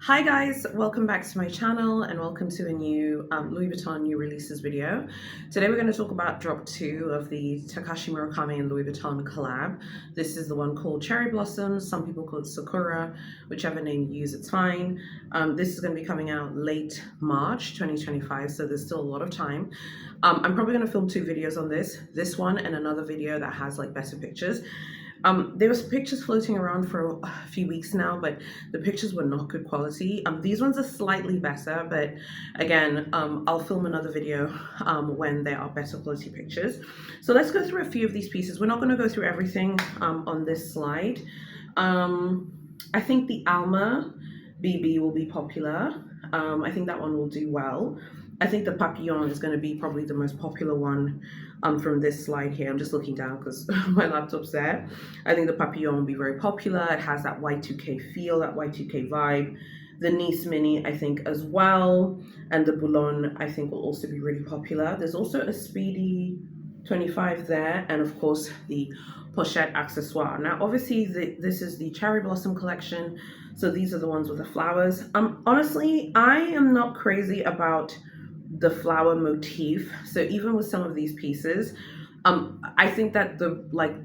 Hi guys, welcome back to my channel and welcome to a new Louis Vuitton new releases video. Today we're going to talk about drop 2 of the Takashi Murakami and Louis Vuitton collab. This is the one called Cherry Blossoms, some people call it Sakura, whichever name you use it's fine. This is going to be coming out late March 2025, so there's still a lot of time. I'm probably going to film 2 videos on this one and another video that has like better pictures. There was pictures floating around for a few weeks now, but the pictures were not good quality. These ones are slightly better, but again, I'll film another video when there are better quality pictures. So let's go through a few of these pieces. We're not going to go through everything on this slide. I think the Alma BB will be popular. I think that one will do well. I think the Papillon is going to be probably the most popular one from this slide here. I'm just looking down because my laptop's there. I think the Papillon will be very popular. It has that Y2K feel, that Y2K vibe. The Nice Mini, I think, as well. And the Boulogne, I think, will also be really popular. There's also a Speedy 25 there. And of course, the Pochette Accessoire. Now, obviously, this is the Cherry Blossom collection. So these are the ones with the flowers. Honestly, I am not crazy about the flower motif. So even with some of these pieces, I think that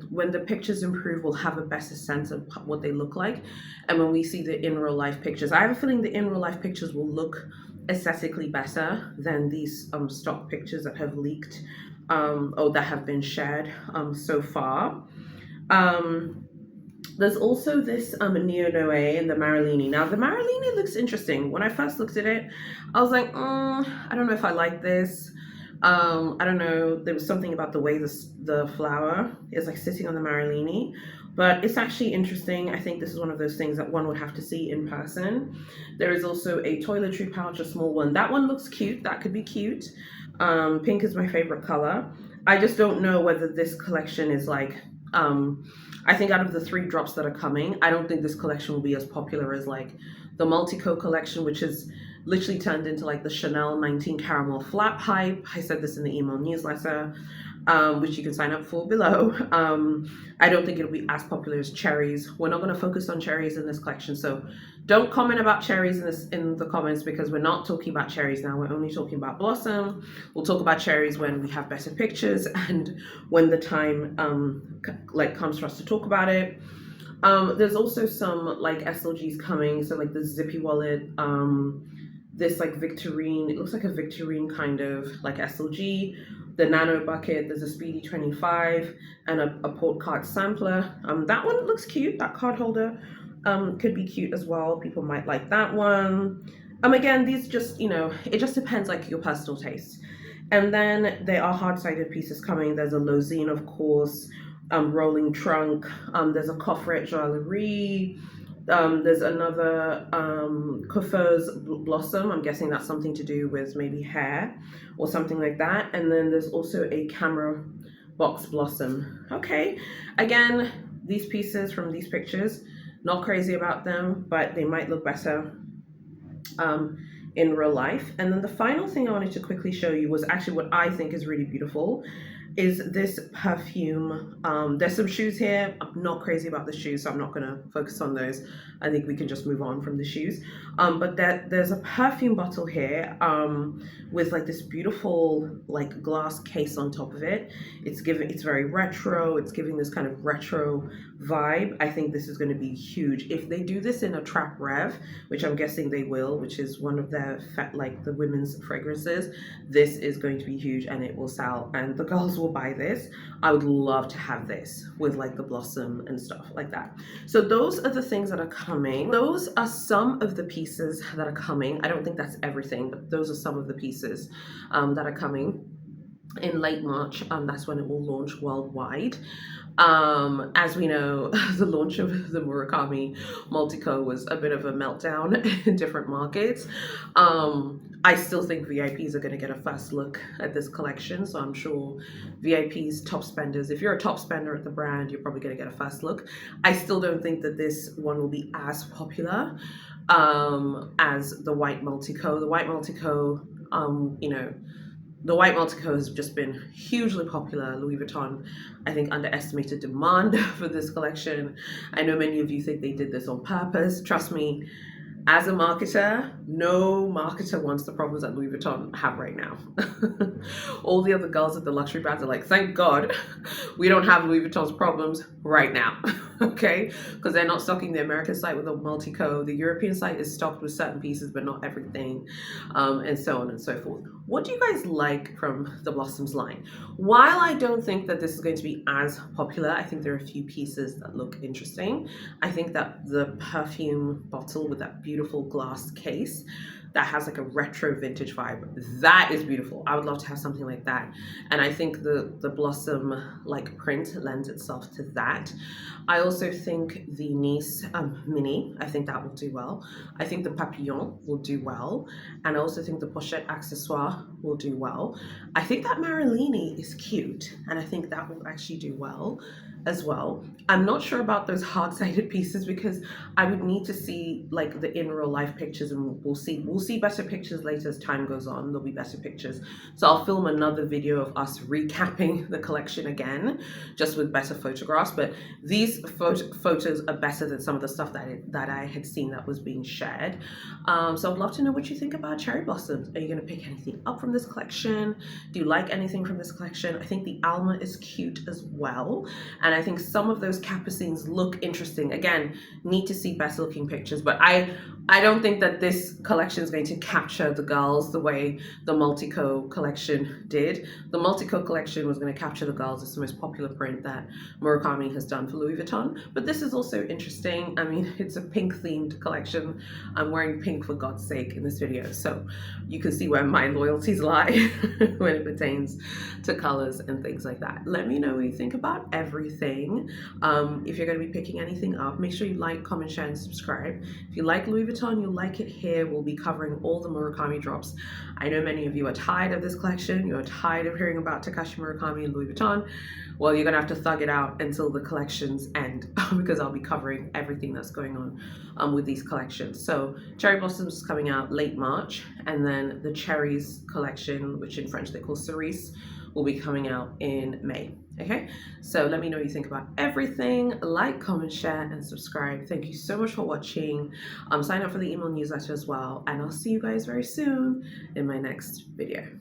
when the pictures improve, we'll have a better sense of what they look like. And when we see the in real life pictures, I have a feeling the in real life pictures will look aesthetically better than these stock pictures that have leaked or that have been shared so far. There's also this Neo Noe and the Marilini. Now, the Marilini looks interesting. When I first looked at it, I was like, I don't know if I like this. I don't know. There was something about the way the flower is like sitting on the Marilini, but it's actually interesting. I think this is one of those things that one would have to see in person. There is also a toiletry pouch, a small one. That one looks cute. That could be cute. Pink is my favorite color. I just don't know whether this collection is like I think out of the 3 drops that are coming, I don't think this collection will be as popular as like the Multico collection, which is literally turned into like the Chanel 19 Caramel Flap hype. I said this in the email newsletter, which you can sign up for below. I don't think it'll be as popular as cherries. We're not going to focus on cherries in this collection, so don't comment about cherries in the comments because we're not talking about cherries now. We're only talking about Blossom. We'll talk about cherries when we have better pictures and when the time comes for us to talk about it. There's also some like SLGs coming, so like the Zippy wallet, this like Victorine, it looks like a Victorine kind of like SLG, the Nano bucket, there's a Speedy 25 and a port card sampler. That one looks cute, that card holder could be cute as well. People might like that one. Again, these just, it just depends like your personal taste. And then there are hard-sided pieces coming. There's a Lozine, of course, rolling trunk. There's a coffret joaillerie. There's another coiffeuse blossom. I'm guessing that's something to do with maybe hair or something like that. And then there's also a camera box blossom. Okay, again, these pieces from these pictures, not crazy about them, but they might look better in real life. And then the final thing I wanted to quickly show you was actually what I think is really beautiful is this perfume. There's some shoes here. I'm not crazy about the shoes, so I'm not gonna focus on those. I think we can just move on from the shoes. But there's a perfume bottle here with like this beautiful like glass case on top of it. It's very retro. It's giving this kind of retro vibe. I think this is going to be huge. If they do this in a Trap Rev, which I'm guessing they will, which is one of their the women's fragrances, this is going to be huge and it will sell and the girls will buy this. I would love to have this with like the blossom and stuff like that. So those are the things that are coming. Those are some of the pieces that are coming. I don't think that's everything, but those are some of the pieces that are coming in late March. That's when it will launch worldwide. As we know, the launch of the Murakami Multico was a bit of a meltdown in different markets. I still think VIPs are going to get a first look at this collection, so I'm sure VIPs, top spenders, if you're a top spender at the brand, you're probably going to get a first look. I still don't think that this one will be as popular as the White Multico. The White Multico, the White Multico has just been hugely popular. Louis Vuitton, I think, underestimated demand for this collection. I know many of you think they did this on purpose. Trust me, As a marketer, no marketer wants the problems that Louis Vuitton have right now. All the other girls at the luxury brands are like, thank God we don't have Louis Vuitton's problems right now. Okay? Because they're not stocking the American site with a multi-co. The European site is stocked with certain pieces, but not everything, and so on and so forth. What do you guys like from the Blossoms line? While I don't think that this is going to be as popular, I think there are a few pieces that look interesting. I think that the perfume bottle with that beautiful glass case that has like a retro vintage vibe, that is beautiful. I would love to have something like that. And I think the blossom like print lends itself to that. I also think the Nice mini, I think that will do well. I think the papillon will do well. And I also think the pochette accessoire will do well. I think that Marilini is cute, and I think that will actually do well as well. I'm not sure about those hard-sided pieces because I would need to see like the in real life pictures, and we'll see better pictures later as time goes on. There'll be better pictures. So I'll film another video of us recapping the collection again, just with better photographs. But these photos are better than some of the stuff that I had seen that was being shared. So I'd love to know what you think about Cherry Blossoms. Are you going to pick anything up from this collection? Do you like anything from this collection? I think the Alma is cute as well. And I think some of those capucines look interesting. Again, need to see better looking pictures, but I don't think that this collection is going to capture the girls the way the Multico collection did. The Multico collection was going to capture the girls. It's the most popular print that Murakami has done for Louis Vuitton. But this is also interesting. I mean, it's a pink themed collection. I'm wearing pink for God's sake in this video, so you can see where my loyalties lie when it pertains to colors and things like that. Let me know what you think about everything. If you're going to be picking anything up, make sure you like, comment, share, and subscribe. If you like Louis Vuitton, you'll like it here. We'll be covering all the Murakami drops. I know many of you are tired of this collection. You're tired of hearing about Takashi Murakami and Louis Vuitton. Well, you're gonna have to thug it out until the collections end because I'll be covering everything that's going on with these collections. So Cherry Blossoms is coming out late March, and then the Cherries collection, which in French they call Cerise, will be coming out in May. Okay, so let me know what you think about everything. Like, comment, share, and subscribe. Thank you so much for watching. Sign up for the email newsletter as well, and I'll see you guys very soon in my next video.